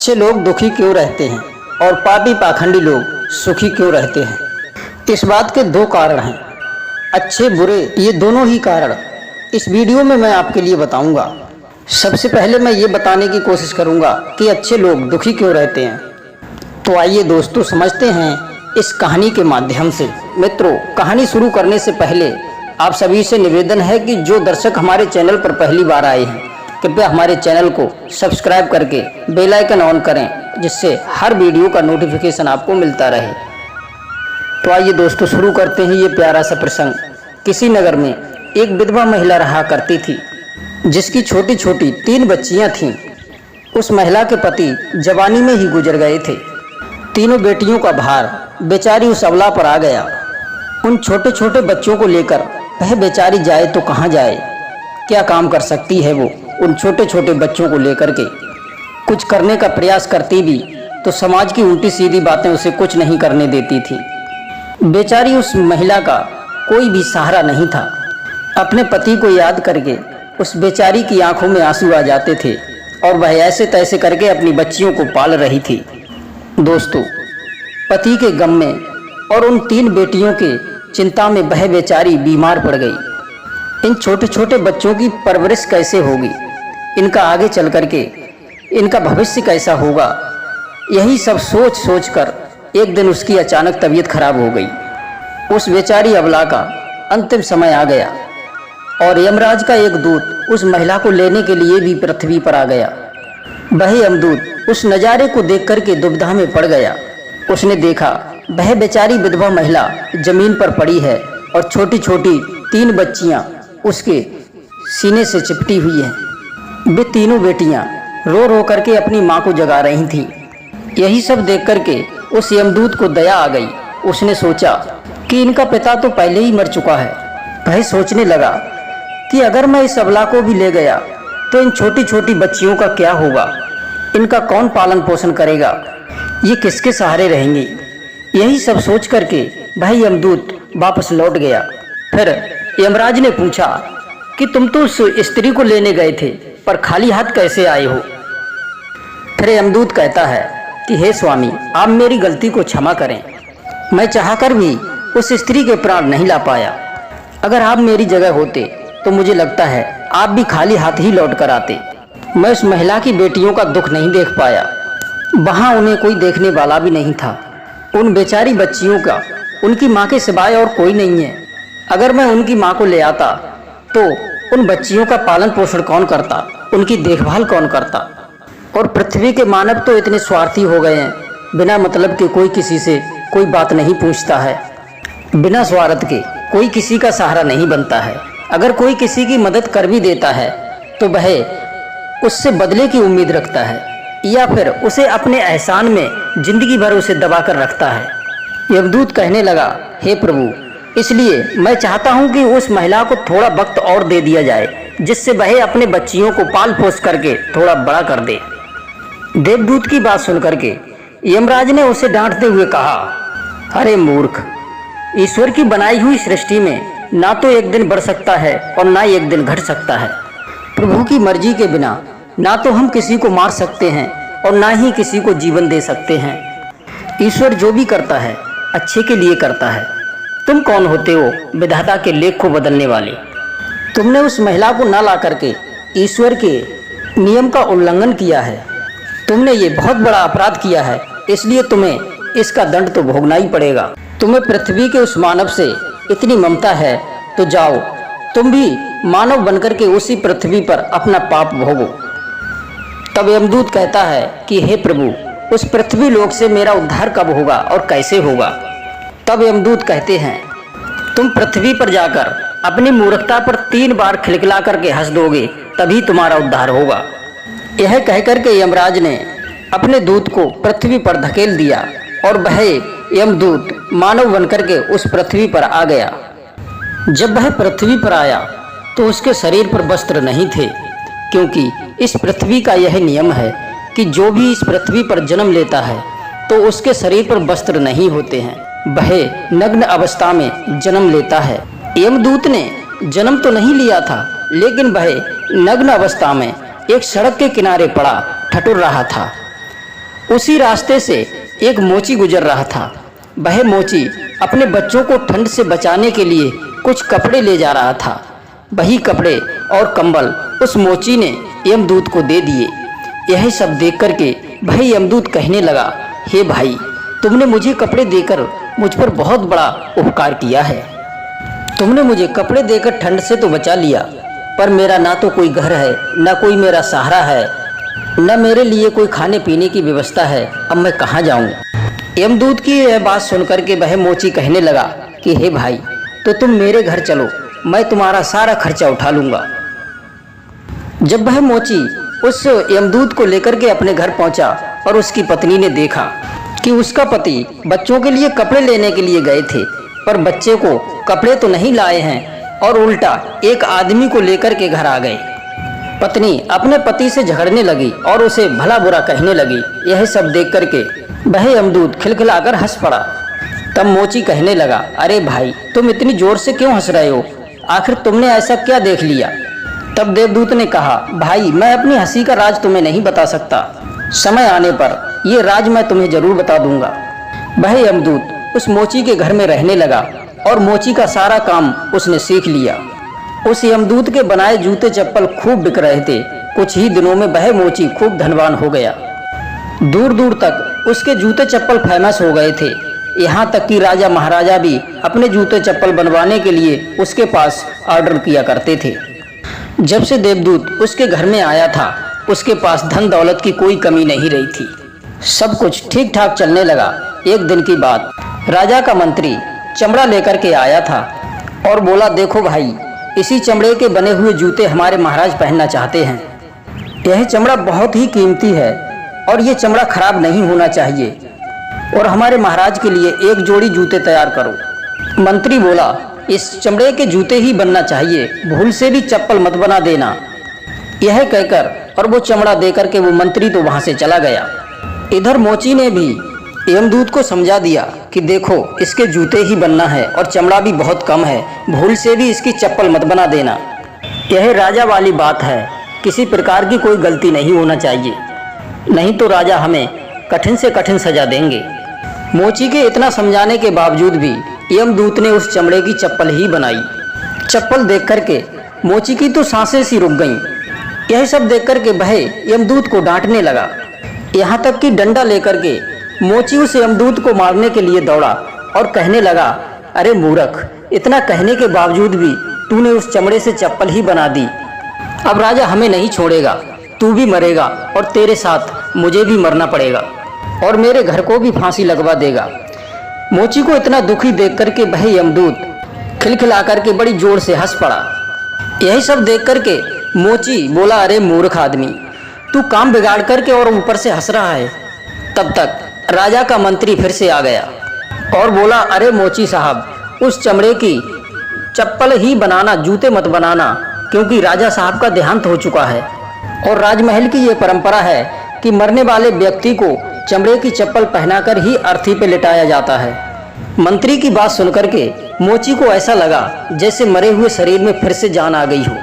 अच्छे लोग दुखी क्यों रहते हैं और पापी पाखंडी लोग सुखी क्यों रहते हैं? इस बात के दो कारण हैं, अच्छे बुरे, ये दोनों ही कारण इस वीडियो में मैं आपके लिए बताऊंगा। सबसे पहले मैं ये बताने की कोशिश करूंगा कि अच्छे लोग दुखी क्यों रहते हैं। तो आइए दोस्तों समझते हैं इस कहानी के माध्यम से। मित्रों, कहानी शुरू करने से पहले आप सभी से निवेदन है कि जो दर्शक हमारे चैनल पर पहली बार आए हैं, कृपया हमारे चैनल को सब्सक्राइब करके बेल आइकन ऑन करें, जिससे हर वीडियो का नोटिफिकेशन आपको मिलता रहे। तो आइए दोस्तों शुरू करते हैं ये प्यारा सा प्रसंग। किसी नगर में एक विधवा महिला रहा करती थी, जिसकी छोटी छोटी 3 बच्चियां थीं। उस महिला के पति जवानी में ही गुजर गए थे। तीनों बेटियों का भार बेचारी उस अबला पर आ गया। उन छोटे छोटे बच्चों को लेकर वह बेचारी जाए तो कहाँ जाए? क्या काम कर सकती है वो उन छोटे छोटे बच्चों को लेकर के? कुछ करने का प्रयास करती भी तो समाज की उल्टी सीधी बातें उसे कुछ नहीं करने देती थी। बेचारी उस महिला का कोई भी सहारा नहीं था। अपने पति को याद करके उस बेचारी की आंखों में आंसू आ जाते थे और वह ऐसे तैसे करके अपनी बच्चियों को पाल रही थी। दोस्तों, पति के गम में और उन 3 बेटियों के चिंता में वह बेचारी बीमार पड़ गई। इन छोटे छोटे बच्चों की परवरिश कैसे होगी? इनका आगे चल करके इनका भविष्य कैसा होगा? यही सब सोच सोच कर एक दिन उसकी अचानक तबीयत खराब हो गई। उस बेचारी अबला का अंतिम समय आ गया और यमराज का एक दूत उस महिला को लेने के लिए भी पृथ्वी पर आ गया। वह यमदूत उस नज़ारे को देख करके दुविधा में पड़ गया। उसने देखा वह बेचारी विधवा महिला जमीन पर पड़ी है और छोटी छोटी 3 बच्चियां उसके सीने से चिपटी हुई हैं। वे तीनों बेटियां रो रो करके अपनी मां को जगा रही थीं। यही सब देख करके उस यमदूत को दया आ गई। उसने सोचा कि इनका पिता तो पहले ही मर चुका है। वह सोचने लगा कि अगर मैं इस अबला को भी ले गया तो इन छोटी छोटी बच्चियों का क्या होगा? इनका कौन पालन पोषण करेगा? ये किसके सहारे रहेंगी? यही सब सोच करके वह यमदूत वापस लौट गया। फिर यमराज ने पूछा कि तुम तो उस स्त्री को लेने गए थे, पर खाली हाथ कैसे आए हो? फिर यमदूत कहता है कि हे स्वामी, आप मेरी गलती को क्षमा करें। मैं चाहकर भी उस स्त्री के प्राण नहीं ला पाया। अगर आप मेरी जगह होते तो मुझे लगता है आप भी खाली हाथ ही लौट कर आते। मैं उस महिला की बेटियों का दुख नहीं देख पाया। वहाँ उन्हें कोई देखने वाला भी नहीं था। उन बेचारी बच्चियों का उनकी माँ के सिवाय और कोई नहीं है। अगर मैं उनकी माँ को ले आता तो उन बच्चियों का पालन पोषण कौन करता? उनकी देखभाल कौन करता? और पृथ्वी के मानव तो इतने स्वार्थी हो गए हैं, बिना मतलब के कोई किसी से कोई बात नहीं पूछता है। बिना स्वार्थ के कोई किसी का सहारा नहीं बनता है। अगर कोई किसी की मदद कर भी देता है तो वह उससे बदले की उम्मीद रखता है, या फिर उसे अपने एहसान में जिंदगी भर उसे दबा कर रखता है। यमदूत कहने लगा, हे प्रभु, इसलिए मैं चाहता हूं कि उस महिला को थोड़ा वक्त और दे दिया जाए, जिससे वह अपने बच्चियों को पाल पोस करके थोड़ा बड़ा कर दे। देवदूत की बात सुन करके यमराज ने उसे डांटते हुए कहा, अरे मूर्ख, ईश्वर की बनाई हुई सृष्टि में ना तो एक दिन बढ़ सकता है और ना एक दिन घट सकता है। प्रभु की मर्जी के बिना ना तो हम किसी को मार सकते हैं और ना ही किसी को जीवन दे सकते हैं। ईश्वर जो भी करता है अच्छे के लिए करता है। तुम कौन होते हो विधाता के लेख को बदलने वाले? तुमने उस महिला को ना ला करके ईश्वर के नियम का उल्लंघन किया है। तुमने ये बहुत बड़ा अपराध किया है, इसलिए तुम्हें इसका दंड तो भोगना ही पड़ेगा। तुम्हें पृथ्वी के उस मानव से इतनी ममता है तो जाओ, तुम भी मानव बनकर के उसी पृथ्वी पर अपना पाप भोगो। तब यमदूत कहता है कि हे प्रभु, उस पृथ्वी लोक से मेरा उद्धार कब होगा और कैसे होगा? तब यमदूत कहते हैं, तुम पृथ्वी पर जाकर अपनी मूर्खता पर 3 बार खिलखिला करके हंस दोगे, तभी तुम्हारा उद्धार होगा। यह कहकर के यमराज ने अपने दूत को पृथ्वी पर धकेल दिया और वह यमदूत मानव बनकर के उस पृथ्वी पर आ गया। जब वह पृथ्वी पर आया तो उसके शरीर पर वस्त्र नहीं थे, क्योंकि इस पृथ्वी का यह नियम है कि जो भी इस पृथ्वी पर जन्म लेता है तो उसके शरीर पर वस्त्र नहीं होते हैं। वह नग्न अवस्था में जन्म लेता है। यमदूत ने जन्म तो नहीं लिया था, लेकिन वह नग्न अवस्था में एक सड़क के किनारे पड़ा ठठुर रहा था। उसी रास्ते से एक मोची गुजर रहा था। वह मोची अपने बच्चों को ठंड से बचाने के लिए कुछ कपड़े ले जा रहा था। वही कपड़े और कंबल उस मोची ने यमदूत को दे दिए। यह सब देख करके वह यमदूत कहने लगा, हे भाई, तुमने मुझे कपड़े देकर मुझ पर बहुत बड़ा उपकार किया है। तुमने मुझे कपड़े देकर ठंड से तो बचा लिया, पर मेरा ना तो कोई घर है, ना कोई मेरा सहारा है, न मेरे लिए कोई खाने पीने की व्यवस्था है। अब मैं कहाँ जाऊँ? यमदूत की यह बात सुनकर के वह मोची कहने लगा कि हे भाई, तो तुम मेरे घर चलो, मैं तुम्हारा सारा खर्चा उठा लूँगा। जब वह मोची उस यमदूत को लेकर के अपने घर पहुंचा और उसकी पत्नी ने देखा कि उसका पति बच्चों के लिए कपड़े लेने के लिए गए थे, पर बच्चे को कपड़े तो नहीं लाए हैं और उल्टा एक आदमी को लेकर के घर आ गए। पत्नी अपने पति से झगड़ने लगी और उसे भला बुरा कहने लगी। यह सब देख करके वह यमदूत खिलखिलाकर हंस पड़ा। तब मोची कहने लगा, अरे भाई, तुम इतनी जोर से क्यों हंस रहे हो? आखिर तुमने ऐसा क्या देख लिया? तब देवदूत ने कहा, भाई, मैं अपनी हंसी का राज तुम्हें नहीं बता सकता। समय आने पर ये राज मैं तुम्हें जरूर बता दूंगा। वह यमदूत उस मोची के घर में रहने लगा और मोची का सारा काम उसने सीख लिया। उस यमदूत के बनाए जूते चप्पल खूब बिक रहे थे। कुछ ही दिनों में वह मोची खूब धनवान हो गया। दूर दूर तक उसके जूते चप्पल फेमस हो गए थे। यहाँ तक कि राजा महाराजा भी अपने जूते चप्पल बनवाने के लिए उसके पास ऑर्डर किया करते थे। जब से देवदूत उसके घर में आया था, उसके पास धन दौलत की कोई कमी नहीं रही थी। सब कुछ ठीक ठाक चलने लगा। एक दिन की बात, राजा का मंत्री चमड़ा लेकर के आया था और बोला, देखो भाई, इसी चमड़े के बने हुए जूते हमारे महाराज पहनना चाहते हैं। यह चमड़ा बहुत ही कीमती है और ये चमड़ा खराब नहीं होना चाहिए, और हमारे महाराज के लिए एक जोड़ी जूते तैयार करो। मंत्री बोला, इस चमड़े के जूते ही बनना चाहिए, भूल से भी चप्पल मत बना देना। यह कहकर और वो चमड़ा देकर के वो मंत्री तो वहाँ से चला गया। इधर मोची ने भी यमदूत को समझा दिया कि देखो, इसके जूते ही बनना है और चमड़ा भी बहुत कम है, भूल से भी इसकी चप्पल मत बना देना। यह राजा वाली बात है, किसी प्रकार की कोई गलती नहीं होना चाहिए, नहीं तो राजा हमें कठिन से कठिन सजा देंगे। मोची के इतना समझाने के बावजूद भी यमदूत ने उस चमड़े की चप्पल ही बनाई। चप्पल देख करके मोची की तो सांसें सी रुक गईं। यह सब देख करके वह यमदूत को डांटने लगा। यहाँ तक कि डंडा लेकर के मोची उस यमदूत को मारने के लिए दौड़ा और कहने लगा, अरे मूर्ख, इतना कहने के बावजूद भी तूने उस चमड़े से चप्पल ही बना दी। अब राजा हमें नहीं छोड़ेगा, तू भी मरेगा और तेरे साथ मुझे भी मरना पड़ेगा और मेरे घर को भी फांसी लगवा देगा। मोची को इतना दुखी देख करके वह यमदूत खिलखिला करके बड़ी जोर से हंस पड़ा। यही सब देख करके मोची बोला, अरे मूर्ख आदमी, तू काम बिगाड़ करके और ऊपर से हंस रहा है। तब तक राजा का मंत्री फिर से आ गया और बोला, अरे मोची साहब, उस चमड़े की चप्पल ही बनाना, जूते मत बनाना, क्योंकि राजा साहब का देहांत हो चुका है और राजमहल की ये परंपरा है कि मरने वाले व्यक्ति को चमड़े की चप्पल पहनाकर ही अर्थी पे लिटाया जाता है। मंत्री की बात सुनकर के मोची को ऐसा लगा जैसे मरे हुए शरीर में फिर से जान आ गई हो।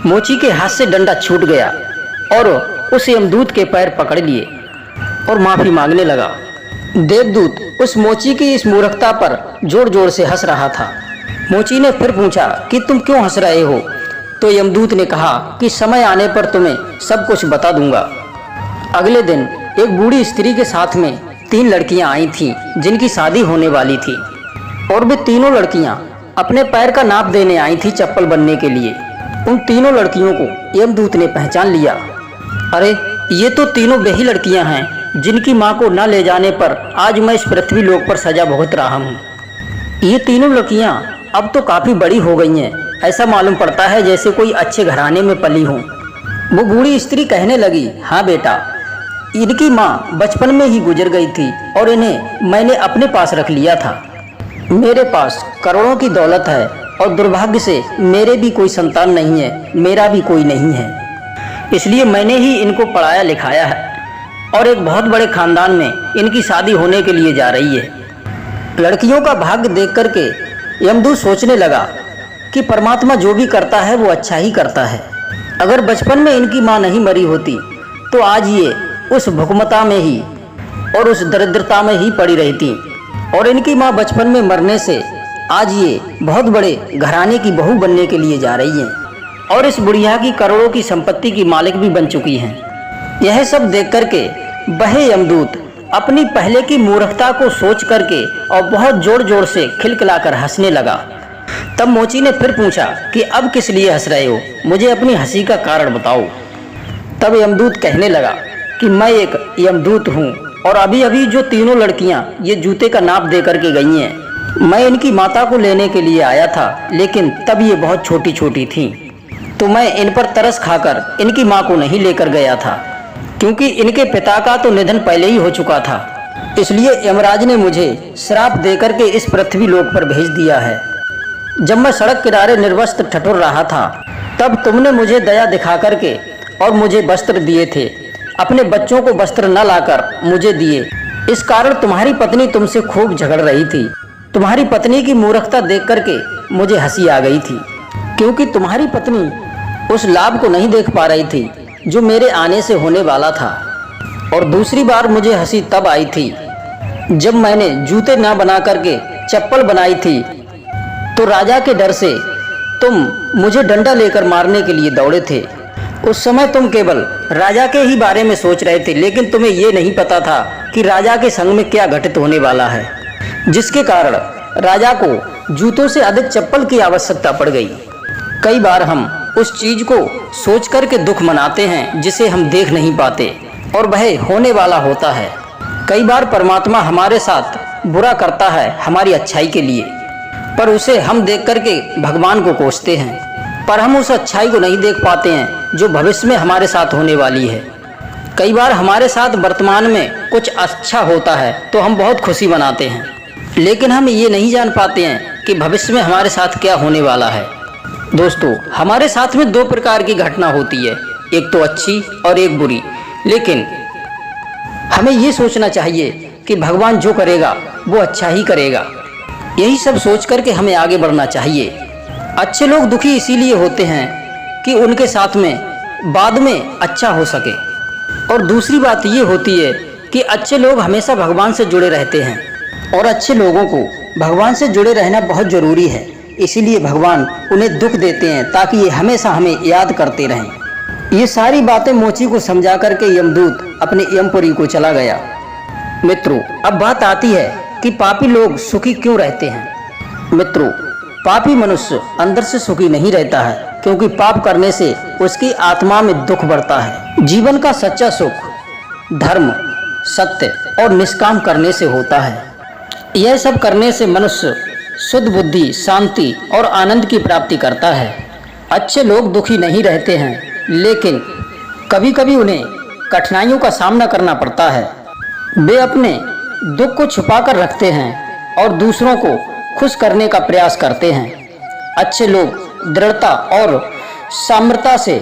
मोची के हाथ से डंडा छूट गया और उस यमदूत के पैर पकड़ लिए और माफी मांगने लगा। देवदूत उस मोची की इस मूर्खता पर जोर जोर से हंस रहा था। मोची ने फिर पूछा कि तुम क्यों हंस रहे हो? तो यमदूत ने कहा कि समय आने पर तुम्हें सब कुछ बता दूंगा। अगले दिन एक बूढ़ी स्त्री के साथ में 3 लड़कियां आई थीं जिनकी शादी होने वाली थी, और वे तीनों लड़कियां अपने पैर का नाप देने आई थी चप्पल बनने के लिए। उन तीनों लड़कियों को यमदूत ने पहचान लिया। अरे, ये तो तीनों वही लड़कियां हैं जिनकी माँ को न ले जाने पर आज मैं इस पृथ्वी लोक पर सजा भुगत रहा हूँ। ये तीनों लड़कियां अब तो काफ़ी बड़ी हो गई हैं, ऐसा मालूम पड़ता है जैसे कोई अच्छे घराने में पली हों। वो बूढ़ी स्त्री कहने लगी, हाँ बेटा, इनकी माँ बचपन में ही गुजर गई थी और इन्हें मैंने अपने पास रख लिया था। मेरे पास करोड़ों की दौलत है और दुर्भाग्य से मेरे भी कोई संतान नहीं है, मेरा भी कोई नहीं है, इसलिए मैंने ही इनको पढ़ाया लिखाया है और एक बहुत बड़े खानदान में इनकी शादी होने के लिए जा रही है। लड़कियों का भाग्य देख करके यमदूत सोचने लगा कि परमात्मा जो भी करता है वो अच्छा ही करता है। अगर बचपन में इनकी माँ नहीं मरी होती तो आज ये उस भुखमता में ही और उस दरिद्रता में ही पड़ी रहती और इनकी माँ बचपन में मरने से आज ये बहुत बड़े घराने की बहू बनने के लिए जा रही हैं और इस बुढ़िया की करोड़ों की संपत्ति की मालिक भी बन चुकी हैं। यह सब देख करके वह यमदूत अपनी पहले की मूर्खता को सोच करके और बहुत जोर जोर से खिलखिलाकर हंसने लगा। तब मोची ने फिर पूछा कि अब किस लिए हंस रहे हो, मुझे अपनी हंसी का कारण बताओ। तब यमदूत कहने लगा कि मैं एक यमदूत हूँ और अभी अभी जो तीनों लड़कियाँ ये जूते का नाप दे करके गई हैं, मैं इनकी माता को लेने के लिए आया था, लेकिन तब ये बहुत छोटी छोटी थीं, तो मैं इन पर तरस खाकर इनकी माँ को नहीं लेकर गया था, क्योंकि इनके पिता का तो निधन पहले ही हो चुका था। इसलिए यमराज ने मुझे श्राप देकर के इस पृथ्वी लोक पर भेज दिया है। जब मैं सड़क किनारे निर्वस्त्र ठठुर रहा था, तब तुमने मुझे दया दिखा करके और मुझे वस्त्र दिए थे। अपने बच्चों को वस्त्र न लाकर मुझे दिए। इस कारण तुम्हारी पत्नी तुमसे खूब झगड़ रही थी। तुम्हारी पत्नी की मूर्खता देख करके मुझे हंसी आ गई थी, क्योंकि तुम्हारी पत्नी उस लाभ को नहीं देख पा रही थी जो मेरे आने से होने वाला था। और दूसरी बार मुझे हंसी तब आई थी जब मैंने जूते ना बना करके चप्पल बनाई थी, तो राजा के डर से तुम मुझे डंडा लेकर मारने के लिए दौड़े थे। उस समय तुम केवल राजा के ही बारे में सोच रहे थे, लेकिन तुम्हें ये नहीं पता था कि राजा के संग में क्या घटित होने वाला है, जिसके कारण राजा को जूतों से अधिक चप्पल की आवश्यकता पड़ गई। कई बार हम उस चीज को सोच कर के दुख मनाते हैं जिसे हम देख नहीं पाते और वह होने वाला होता है। कई बार परमात्मा हमारे साथ बुरा करता है हमारी अच्छाई के लिए, पर उसे हम देख करके भगवान को कोसते हैं, पर हम उस अच्छाई को नहीं देख पाते हैं जो भविष्य में हमारे साथ होने वाली है। कई बार हमारे साथ वर्तमान में कुछ अच्छा होता है तो हम बहुत खुशी मनाते हैं, लेकिन हम ये नहीं जान पाते हैं कि भविष्य में हमारे साथ क्या होने वाला है। दोस्तों, हमारे साथ में दो प्रकार की घटना होती है, एक तो अच्छी और एक बुरी, लेकिन हमें ये सोचना चाहिए कि भगवान जो करेगा वो अच्छा ही करेगा। यही सब सोच करके हमें आगे बढ़ना चाहिए। अच्छे लोग दुखी इसीलिए होते हैं कि उनके साथ में बाद में अच्छा हो सके। और दूसरी बात ये होती है कि अच्छे लोग हमेशा भगवान से जुड़े रहते हैं और अच्छे लोगों को भगवान से जुड़े रहना बहुत ज़रूरी है। इसीलिए भगवान उन्हें दुख देते हैं ताकि ये हमेशा हमें याद करते रहें। ये सारी बातें मोची को समझा करके यमदूत अपने यमपुरी को चला गया। मित्रों, अब बात आती है कि पापी लोग सुखी क्यों रहते हैं। मित्रों, पापी मनुष्य अंदर से सुखी नहीं रहता है, क्योंकि पाप करने से उसकी आत्मा में दुख बढ़ता है। जीवन का सच्चा सुख धर्म, सत्य और निष्काम करने से होता है। यह सब करने से मनुष्य शुद्ध बुद्धि, शांति और आनंद की प्राप्ति करता है। अच्छे लोग दुखी नहीं रहते हैं, लेकिन कभी कभी उन्हें कठिनाइयों का सामना करना पड़ता है। वे अपने दुख को छुपा कर रखते हैं और दूसरों को खुश करने का प्रयास करते हैं। अच्छे लोग दृढ़ता और सामर्थ्य से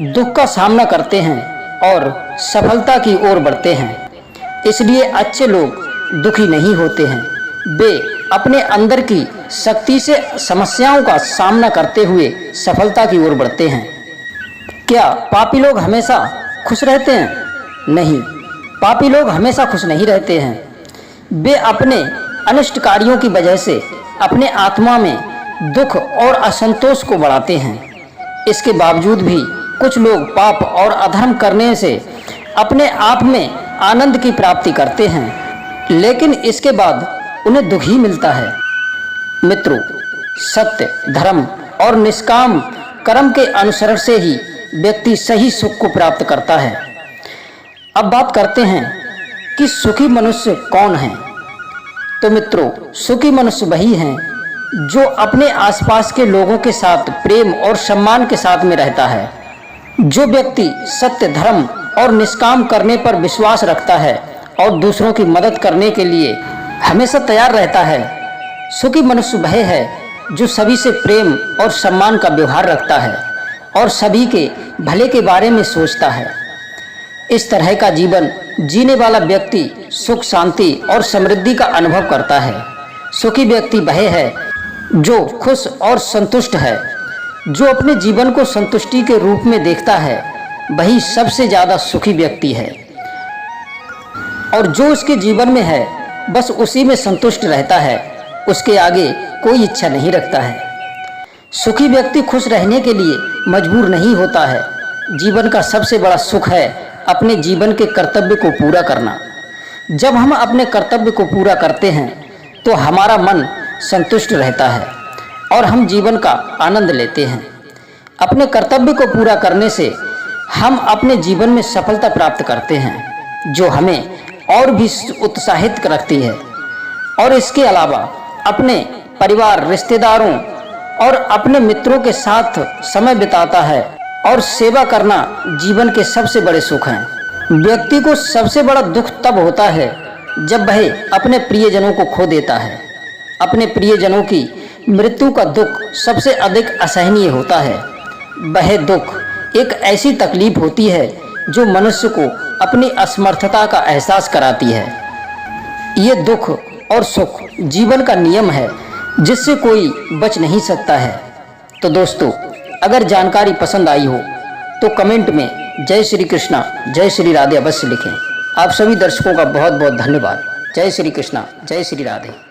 दुख का सामना करते हैं और सफलता की ओर बढ़ते हैं। इसलिए अच्छे लोग दुखी नहीं होते हैं। वे अपने अंदर की शक्ति से समस्याओं का सामना करते हुए सफलता की ओर बढ़ते हैं। क्या पापी लोग हमेशा खुश रहते हैं? नहीं, पापी लोग हमेशा खुश नहीं रहते हैं। वे अपने अनिष्ट कार्यों की वजह से अपने आत्मा में दुख और असंतोष को बढ़ाते हैं। इसके बावजूद भी कुछ लोग पाप और अधर्म करने से अपने आप में आनंद की प्राप्ति करते हैं, लेकिन इसके बाद उन्हें दुख ही मिलता है। मित्रों, सत्य, धर्म और निष्काम कर्म के अनुसरण से ही व्यक्ति सही सुख को प्राप्त करता है। अब बात करते हैं कि सुखी मनुष्य कौन है। तो मित्रों, सुखी मनुष्य वही हैं जो अपने आसपास के लोगों के साथ प्रेम और सम्मान के साथ में रहता है। जो व्यक्ति सत्य, धर्म और निष्काम करने पर विश्वास रखता है और दूसरों की मदद करने के लिए हमेशा तैयार रहता है। सुखी मनुष्य वह है जो सभी से प्रेम और सम्मान का व्यवहार रखता है और सभी के भले के बारे में सोचता है। इस तरह का जीवन जीने वाला व्यक्ति सुख, शांति और समृद्धि का अनुभव करता है। सुखी व्यक्ति वह है जो खुश और संतुष्ट है। जो अपने जीवन को संतुष्टि के रूप में देखता है, वही सबसे ज़्यादा सुखी व्यक्ति है। और जो उसके जीवन में है बस उसी में संतुष्ट रहता है, उसके आगे कोई इच्छा नहीं रखता है। सुखी व्यक्ति खुश रहने के लिए मजबूर नहीं होता है। जीवन का सबसे बड़ा सुख है अपने जीवन के कर्तव्य को पूरा करना। जब हम अपने कर्तव्य को पूरा करते हैं तो हमारा मन संतुष्ट रहता है और हम जीवन का आनंद लेते हैं। अपने कर्तव्य को पूरा करने से हम अपने जीवन में सफलता प्राप्त करते हैं, जो हमें और भी उत्साहित रखती है। और इसके अलावा अपने परिवार, रिश्तेदारों और अपने मित्रों के साथ समय बिताता है और सेवा करना जीवन के सबसे बड़े सुख हैं। व्यक्ति को सबसे बड़ा दुख तब होता है जब वह अपने प्रियजनों को खो देता है। अपने प्रियजनों की मृत्यु का दुख सबसे अधिक असहनीय होता है। वह दुख एक ऐसी तकलीफ होती है जो मनुष्य को अपनी असमर्थता का एहसास कराती है। ये दुख और सुख जीवन का नियम है जिससे कोई बच नहीं सकता है। तो दोस्तों, अगर जानकारी पसंद आई हो तो कमेंट में जय श्री कृष्णा, जय श्री राधे अवश्य लिखें। आप सभी दर्शकों का बहुत बहुत धन्यवाद। जय श्री कृष्णा, जय श्री राधे।